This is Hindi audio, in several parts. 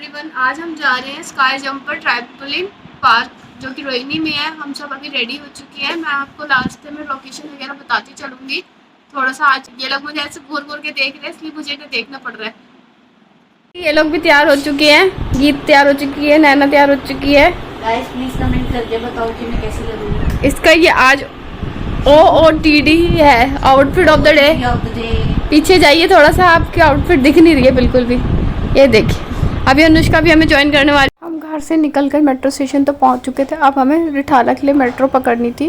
एवरीवन, आज हम जा रहे हैं स्काई जंपर ट्रैम्पोलिन पार्क जो कि रोहिणी में है। हम सब अभी रेडी हो चुकी हैं। मैं आपको रास्ते में लोकेशन वगैरह बताती चलूंगी। थोड़ा सा आज ये लोग मुझे ऐसे घूर घूर के देख रहे हैं, इसलिए मुझे इन्हें देखना पड़ रहा है। ये लोग भी तैयार हो चुके हैं, गीत तैयार हो चुकी है, नैना तैयार हो चुकी है। गाइस प्लीज कमेंट करके बताओ कि मैं कैसी लग रही हूँ। इसका ये आज OOTD है, आउटफिट ऑफ द डे। पीछे जाइए थोड़ा सा, आपकी आउटफिट दिख नहीं रही है बिल्कुल भी। ये देखिए, अभी अनुष्का भी हमें ज्वाइन करने वाली। हम घर से निकलकर मेट्रो स्टेशन तो पहुंच चुके थे। अब हमें रिठाला के लिए मेट्रो पकड़नी थी,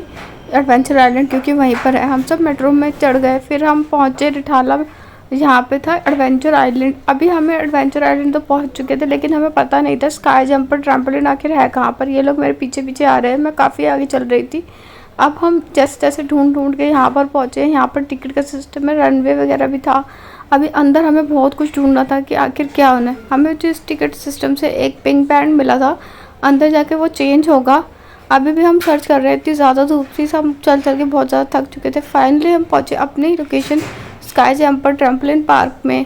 एडवेंचर आइलैंड, क्योंकि वहीं पर है। हम सब मेट्रो में चढ़ गए, फिर हम पहुंचे रिठाला। यहाँ पे था एडवेंचर आइलैंड। अभी हमें एडवेंचर आइलैंड तो पहुंच चुके थे, लेकिन हमें पता नहीं था स्काई जंपर ट्रैम्पोलिन आखिर है कहाँ पर। ये लोग मेरे पीछे पीछे आ रहे हैं, मैं काफ़ी आगे चल रही थी। अब हम जैसे तैसे ढूंढ के यहाँ पर पहुँचे। यहाँ पर टिकट का सिस्टम है, रनवे वगैरह भी था। अभी अंदर हमें बहुत कुछ ढूंढना था कि आखिर क्या होना है। हमें जो इस टिकट सिस्टम से एक पिंक बैंड मिला था, अंदर जाके वो चेंज होगा। अभी भी हम सर्च कर रहे थे, इतनी ज़्यादा धूप थी, हम चल के बहुत ज़्यादा थक चुके थे। फाइनली हम पहुँचे अपनी location sky jumper trampoline park में।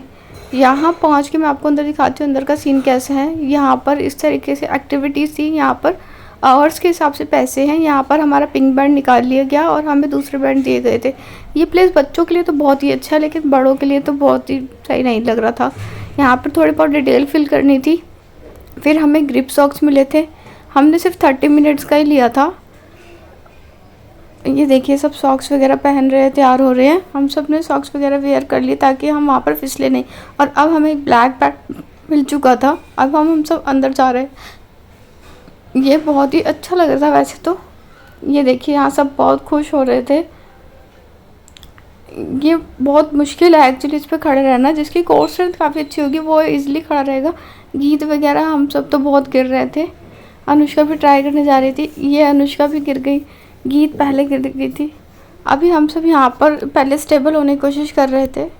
यहाँ पहुँच के मैं आपको अंदर दिखाती हूँ अंदर का सीन कैसे है। यहाँ पर इस तरीके से एक्टिविटीज़ थी। यहाँ पर आवर्स के हिसाब से पैसे हैं। यहाँ पर हमारा पिंक बैंड निकाल लिया गया और हमें दूसरे बैंड दिए गए थे। ये प्लेस बच्चों के लिए तो बहुत ही अच्छा है, लेकिन बड़ों के लिए तो बहुत ही सही नहीं लग रहा था। यहाँ पर थोड़ी बहुत डिटेल फिल करनी थी। फिर हमें ग्रिप सॉक्स मिले थे। हमने सिर्फ 30 मिनट्स का ही लिया था। ये देखिए, सब सॉक्स वगैरह पहन रहे हैं, तैयार हो रहे हैं। हम सब ने सॉक्स वगैरह वेयर कर लिए ताकि हम वहाँ पर फिसले नहीं। और अब हमें एक ब्लैक बैग मिल चुका था। अब हम सब अंदर जा रहे हैं। ये बहुत ही अच्छा लग रहा था वैसे तो। ये देखिए, यहाँ सब बहुत खुश हो रहे थे। ये बहुत मुश्किल है एक्चुअली इस पर खड़े रहना। जिसकी कोर स्ट्रेंथ काफ़ी अच्छी होगी वो इजीली खड़ा रहेगा। गीत वगैरह हम सब तो बहुत गिर रहे थे। अनुष्का भी ट्राई करने जा रही थी, ये अनुष्का भी गिर गई। गीत पहले गिर गई थी। अभी हम सब यहाँ पर पहले स्टेबल होने की कोशिश कर रहे थे।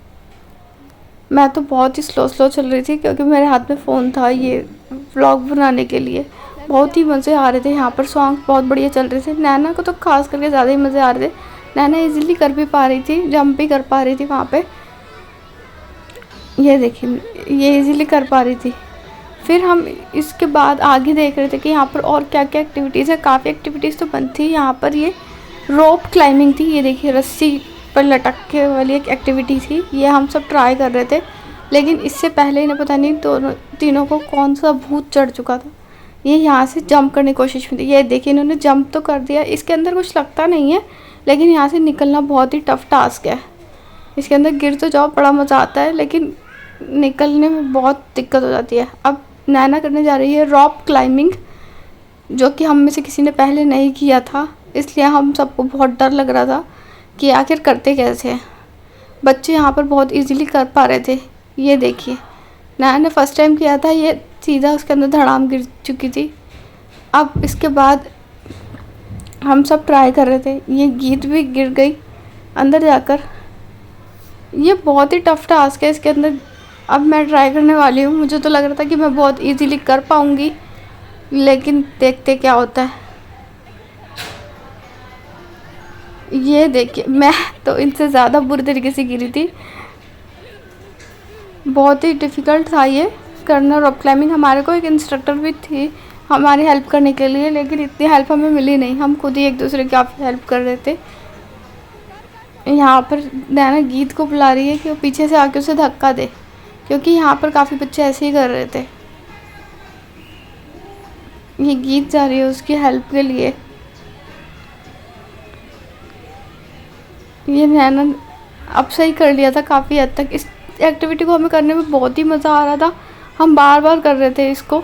मैं तो बहुत ही स्लो चल रही थी, क्योंकि मेरे हाथ में फ़ोन था ये व्लॉग बनाने के लिए। बहुत ही मज़े आ रहे थे। यहाँ पर सॉन्ग बहुत बढ़िया चल रहे थे। नैना को तो खास करके ज़्यादा ही मज़े आ रहे थे। नैना इजीली कर भी पा रही थी, जंप भी कर पा रही थी वहाँ पे। ये देखिए, ये इजीली कर पा रही थी। फिर हम इसके बाद आगे देख रहे थे कि यहाँ पर और क्या क्या एक्टिविटीज़ है। काफ़ी एक्टिविटीज़ तो बनती थी यहाँ पर। ये रोप क्लाइंबिंग थी। ये देखिए, रस्सी पर लटक के वाली एक एक्टिविटी थी। ये हम सब ट्राई कर रहे थे, लेकिन इससे पहले इन्हें पता नहीं दोनों तीनों को कौन सा भूत चढ़ चुका था। ये यहाँ से जंप करने की कोशिश में थी। ये देखिए, इन्होंने जंप तो कर दिया। इसके अंदर कुछ लगता नहीं है, लेकिन यहाँ से निकलना बहुत ही टफ टास्क है। इसके अंदर गिर तो जाओ, बड़ा मज़ा आता है, लेकिन निकलने में बहुत दिक्कत हो जाती है। अब नैना करने जा रही है रॉप क्लाइंबिंग, जो कि हम में से किसी ने पहले नहीं किया था, इसलिए हम सबको बहुत डर लग रहा था कि आखिर करते कैसे हैं। बच्चे यहाँ पर बहुत इजीली कर पा रहे थे। ये देखिए, नैना ने फर्स्ट टाइम किया था, ये सीधा उसके अंदर धड़ाम गिर चुकी थी। अब इसके बाद हम सब ट्राई कर रहे थे। ये गीत भी गिर गई अंदर जाकर। ये बहुत ही टफ टास्क है इसके अंदर। अब मैं ट्राई करने वाली हूँ। मुझे तो लग रहा था कि मैं बहुत इजीली कर पाऊँगी, लेकिन देखते क्या होता है। ये देखिए, मैं तो इनसे ज़्यादा बुरी तरीके से गिरी थी। बहुत ही डिफ़िकल्ट था ये करना रॉप क्लाइंबिंग। हमारे को एक इंस्ट्रक्टर भी थी हमारी हेल्प करने के लिए, लेकिन इतनी हेल्प हमें मिली नहीं। हम खुद ही एक दूसरे की काफ़ी हेल्प कर रहे थे। यहाँ पर नैना गीत को बुला रही है कि वो पीछे से आके उसे धक्का दे, क्योंकि यहाँ पर काफ़ी बच्चे ऐसे ही कर रहे थे। ये गीत जा रही है उसकी हेल्प के लिए। ये नैना अब सही कर लिया था काफ़ी हद तक। इस एक्टिविटी को हमें करने में बहुत ही मज़ा आ रहा था। हम बार बार कर रहे थे इसको,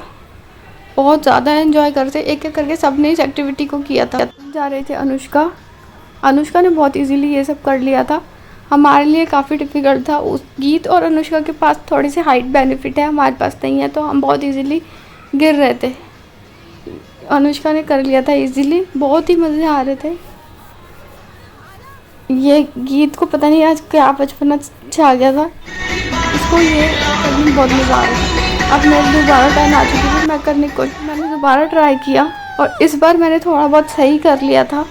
बहुत ज़्यादा एंजॉय करते। एक एक करके सब ने इस एक्टिविटी को किया था। जा रहे थे अनुष्का ने बहुत इजीली ये सब कर लिया था। हमारे लिए काफ़ी डिफ़िकल्ट था। उस गीत और अनुष्का के पास थोड़ी सी हाइट बेनिफिट है, हमारे पास नहीं है, तो हम बहुत इजीली गिर रहे थे। अनुष्का ने कर लिया था इजीली, बहुत ही मज़े आ रहे थे। ये गीत को पता नहीं आज क्या बचपना छा गया था, इसको ये करने में बहुत मज़ा आ रहा है। अब मेरी दोबारा टर्न आ चुकी थी, मैं करने की कोशिश, मैंने दोबारा ट्राई किया और इस बार मैंने थोड़ा बहुत सही कर लिया था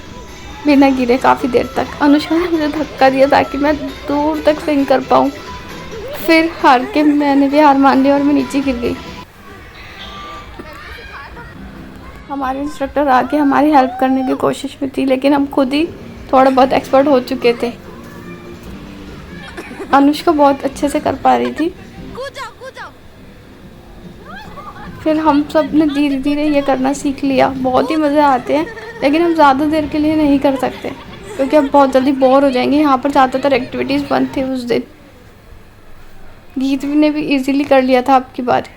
बिना गिरे काफ़ी देर तक। अनुष्का ने मुझे धक्का दिया ताकि मैं दूर तक स्विंग कर पाऊँ। फिर हार के मैंने भी हार मान ली और मैं नीचे गिर गई। हमारे इंस्ट्रक्टर आके हमारी हेल्प करने की कोशिश में थी, लेकिन हम खुद ही थोड़ा बहुत एक्सपर्ट हो चुके थे। अनुष्का बहुत अच्छे से कर पा रही थी। फिर हम सब ने धीरे धीरे ये करना सीख लिया। बहुत ही मज़े आते हैं, लेकिन हम ज़्यादा देर के लिए नहीं कर सकते क्योंकि अब बहुत जल्दी बोर हो जाएंगे। यहाँ पर ज़्यादातर एक्टिविटीज़ बंद थी उस दिन। गीत ने भी इजीली कर लिया था अब की बार।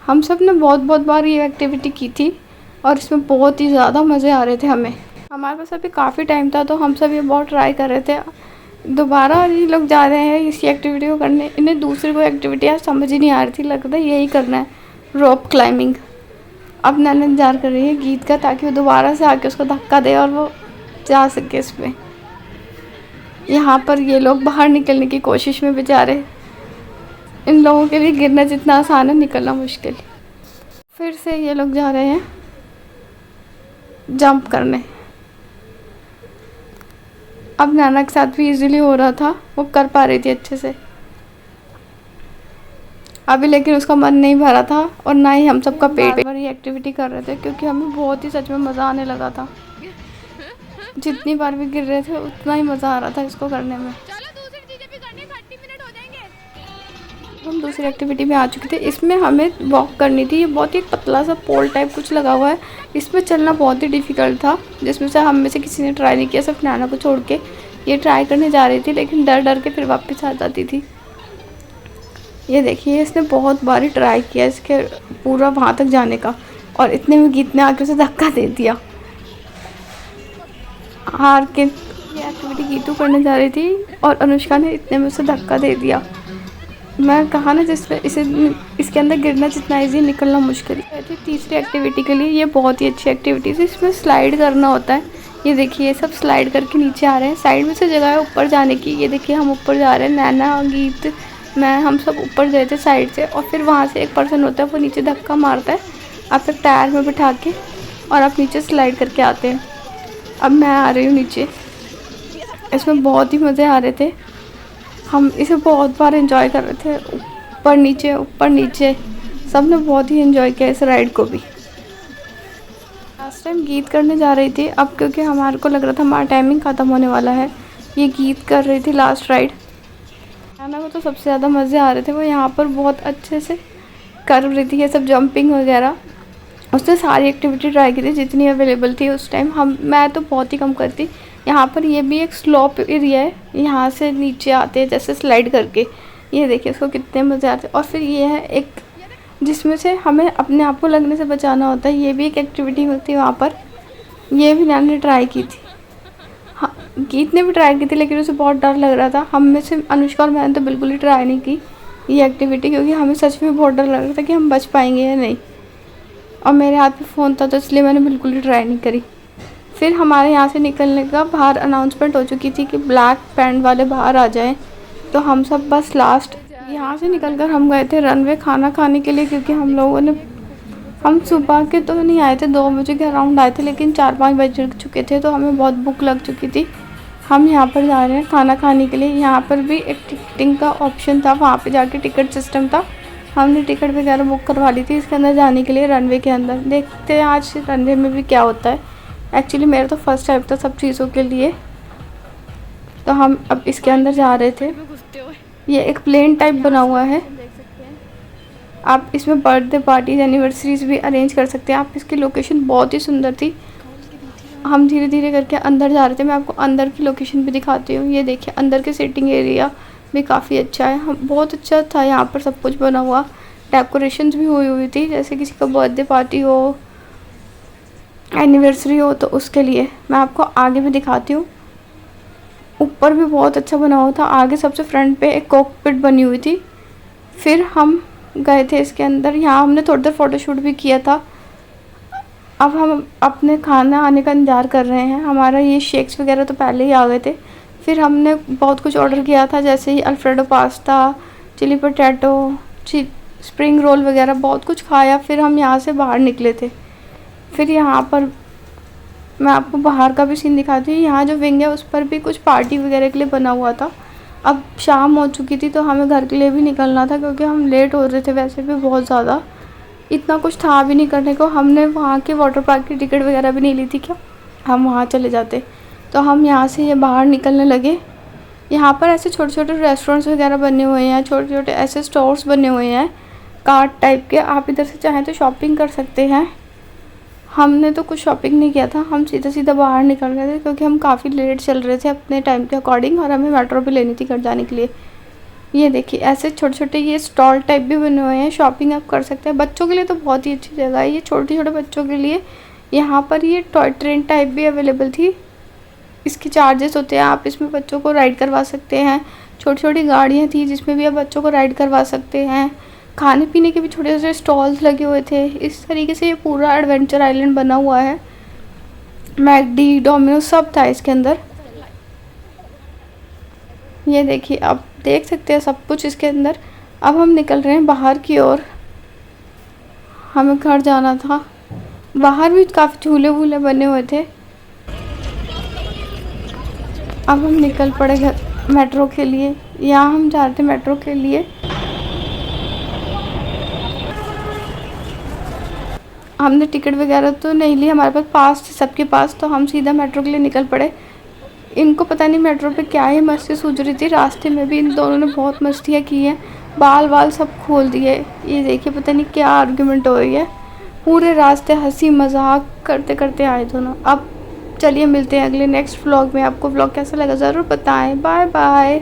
हम सब ने बहुत बार ये एक्टिविटी की थी और इसमें बहुत ही ज़्यादा मज़े आ रहे थे हमें। हमारे पास अभी काफ़ी टाइम था तो हम सब ये बहुत ट्राई कर रहे थे। दोबारा ये लोग जा रहे हैं इसी एक्टिविटी को करने। इन्हें दूसरी कोई एक्टिविटी आज समझ ही नहीं आ रही थी, लगता है यही करना है, रोप क्लाइंबिंग। अब नैना इंतजार कर रही है गीत का ताकि वो दोबारा से आके उसको धक्का दे और वो जा सके इसमें। यहाँ पर ये लोग बाहर निकलने की कोशिश में बेचारे। इन लोगों के लिए गिरना जितना आसान है, निकलना मुश्किल। फिर से ये लोग जा रहे हैं जंप करने। अब नैना के साथ भी इजीली हो रहा था, वो कर पा रही थी अच्छे से अभी, लेकिन उसका मन नहीं भरा था और ना ही हम सबका पेट। बार ये एक्टिविटी कर रहे थे क्योंकि हमें बहुत ही सच में मज़ा आने लगा था। जितनी बार भी गिर रहे थे उतना ही मज़ा आ रहा था इसको करने में। हम दूसरी एक्टिविटी में आ चुके थे। इसमें हमें वॉक करनी थी। ये बहुत ही पतला सा पोल टाइप कुछ लगा हुआ है, इसमें चलना बहुत ही डिफ़िकल्ट था, जिसमें से हम में से किसी ने ट्राई नहीं किया, सिर्फ नैना को छोड़ के। ये ट्राई करने जा रही थी लेकिन डर के फिर वापस आ जाती थी। ये देखिए इसने बहुत बार ट्राई किया इसके पूरा वहाँ तक जाने का, और इतने में गीत ने आके उसे धक्का दे दिया। हार के ये एक्टिविटी गीतू करने जा रही थी और अनुष्का ने इतने में उसे धक्का दे दिया। मैं कहा ना जिसमें इसके अंदर गिरना जितना ईजी, निकलना मुश्किल है। तीसरी एक्टिविटी के लिए ये बहुत ही अच्छी एक्टिविटी है। इसमें स्लाइड करना होता है। ये देखिए ये सब स्लाइड करके नीचे आ रहे हैं। साइड में से जगह है ऊपर जाने की। ये देखिए हम ऊपर जा रहे हैं, नैना, गीत, मैं, हम सब ऊपर गए थे साइड से, और फिर वहाँ से एक पर्सन होता है वो नीचे धक्का मारता है, आप एक टायर में बिठा के, और आप नीचे स्लाइड करके आते हैं। अब मैं आ रही हूँ नीचे। इसमें बहुत ही मज़े आ रहे थे। हम इसे बहुत बार एंजॉय कर रहे थे, ऊपर नीचे सब ने बहुत ही एंजॉय किया इस राइड को भी। लास्ट टाइम गीत करने जा रही थी, अब क्योंकि हमारे को लग रहा था हमारा टाइमिंग ख़त्म होने वाला है, ये गीत कर रही थी लास्ट राइड। नैना को तो सबसे ज़्यादा मज़े आ रहे थे, वो यहाँ पर बहुत अच्छे से कर रही थी ये सब जंपिंग वगैरह। उसने सारी एक्टिविटी ट्राई की थी जितनी अवेलेबल थी उस टाइम। मैं तो बहुत ही कम करती। यहाँ पर ये भी एक स्लोप एरिया है, यहाँ से नीचे आते हैं जैसे स्लाइड करके। ये देखिए इसको कितने मज़े आते हैं। और फिर ये है एक जिसमें से हमें अपने आप को लगने से बचाना होता है, ये भी एक एक्टिविटी होती है वहाँ पर। ये भी मैंने ट्राई की थी। हाँ, गीत ने भी ट्राई की थी लेकिन उसे बहुत डर लग रहा था। हम में से अनुष्का और मैंने तो बिल्कुल ही ट्राई नहीं की ये एक्टिविटी, क्योंकि हमें सच में बहुत डर लग रहा था कि हम बच पाएंगे या नहीं। और मेरे हाथ में फ़ोन था तो इसलिए मैंने बिल्कुल ही ट्राई नहीं करी। फिर हमारे यहाँ से निकलने का बाहर अनाउंसमेंट हो चुकी थी कि ब्लैक पैंट वाले बाहर आ जाएं, तो हम सब बस लास्ट यहाँ से निकलकर हम गए थे रनवे खाना खाने के लिए, क्योंकि हम सुबह के तो नहीं आए थे, 2 बजे के अराउंड आए थे, लेकिन 4-5 बज चुके थे तो हमें बहुत भूख लग चुकी थी। हम यहाँ पर जा रहे हैं खाना खाने के लिए। यहाँ पर भी एक टिकटिंग का ऑप्शन था, वहाँ पे जाके टिकट सिस्टम था। हमने टिकट वगैरह बुक करवा ली थी इसके अंदर जाने के लिए, रनवे के अंदर। देखते हैं आज रनवे में भी क्या होता है। एक्चुअली मेरा तो फर्स्ट टाइम था सब चीज़ों के लिए, तो हम अब इसके अंदर जा रहे थे। ये एक प्लेन टाइप बना हुआ है, आप इसमें बर्थडे पार्टीज, एनिवर्सरीज भी अरेंज कर सकते हैं आप। इसकी लोकेशन बहुत ही सुंदर थी। हम धीरे धीरे करके अंदर जा रहे थे। मैं आपको अंदर की लोकेशन भी दिखाती हूँ। ये देखिए अंदर के सिटिंग एरिया भी काफ़ी अच्छा है। हम बहुत अच्छा था, यहाँ पर सब कुछ बना हुआ, डेकोरेशंस भी हुई थी, जैसे किसी का बर्थडे पार्टी हो, एनिवर्सरी हो, तो उसके लिए। मैं आपको आगे भी दिखाती हूँ। ऊपर भी बहुत अच्छा बना हुआ था। आगे सबसे फ्रंट पे एक कॉकपिट बनी हुई थी। फिर हम गए थे इसके अंदर। यहाँ हमने थोड़ी देर फ़ोटोशूट भी किया था। अब हम अपने खाना आने का इंतज़ार कर रहे हैं। हमारा ये शेक्स वगैरह तो पहले ही आ गए थे। फिर हमने बहुत कुछ ऑर्डर किया था, जैसे ही alfredo pasta, chilli potato, spring roll वगैरह बहुत कुछ खाया। फिर हम यहाँ से बाहर निकले थे। फिर यहाँ पर मैं आपको बाहर का भी सीन दिखाती हूँ। यहाँ जो विंग है उस पर भी कुछ पार्टी वगैरह के लिए बना हुआ था। अब शाम हो चुकी थी तो हमें घर के लिए भी निकलना था, क्योंकि हम लेट हो रहे थे वैसे भी बहुत ज़्यादा। इतना कुछ था भी नहीं करने को। हमने वहाँ के वाटर पार्क की टिकट वगैरह भी नहीं ली थी, क्या हम वहाँ चले जाते। तो हम यहाँ से ये बाहर निकलने लगे। यहाँ पर ऐसे छोटे छोटे रेस्टोरेंट्स वगैरह बने हुए हैं, छोटे छोटे ऐसे स्टोर्स बने हुए हैं कार्ट टाइप के। आप इधर से चाहें तो शॉपिंग कर सकते हैं। हमने तो कुछ शॉपिंग नहीं किया था, हम सीधा सीधा बाहर निकल गए थे क्योंकि हम काफ़ी लेट चल रहे थे अपने टाइम के अकॉर्डिंग, और हमें मेट्रो भी लेनी थी घर जाने के लिए। ये देखिए ऐसे छोटे छोटे ये स्टॉल टाइप भी बने हुए हैं, शॉपिंग आप कर सकते हैं। बच्चों के लिए तो बहुत ही अच्छी जगह है ये, छोटे छोटे बच्चों के लिए। यहाँ पर ये टॉय ट्रेन टाइप भी अवेलेबल थी, इसके चार्जेस होते हैं, आप इसमें बच्चों को राइड करवा सकते हैं। छोटी छोटी गाड़ियाँ थी जिसमें भी आप बच्चों को राइड करवा सकते हैं। खाने पीने के भी छोटे छोटे स्टॉल्स लगे हुए थे। इस तरीके से ये पूरा एडवेंचर आइलैंड बना हुआ है। मैकडी, डोमिनोज सब था इसके अंदर। ये देखिए आप देख सकते हैं सब कुछ इसके अंदर। अब हम निकल रहे हैं बाहर की ओर, हमें घर जाना था। बाहर भी काफ़ी झूले वूले बने हुए थे। अब हम निकल पड़े घर मेट्रो के लिए। यहाँ हम जा रहे थे मेट्रो के लिए। हमने टिकट वगैरह तो नहीं ली, हमारे पास पास थे सबके पास, तो हम सीधा मेट्रो के लिए निकल पड़े। इनको पता नहीं मेट्रो पे क्या ही मस्ती सूझ रही थी। रास्ते में भी इन दोनों ने बहुत मस्तियाँ की हैं, बाल वाल सब खोल दिए। ये देखिए पता नहीं क्या आर्गुमेंट हो रही है। पूरे रास्ते हंसी मजाक करते करते आए दोनों। अब चलिए मिलते हैं अगले नेक्स्ट व्लॉग में। आपको व्लॉग कैसा लगा ज़रूर बताएं। Bye bye.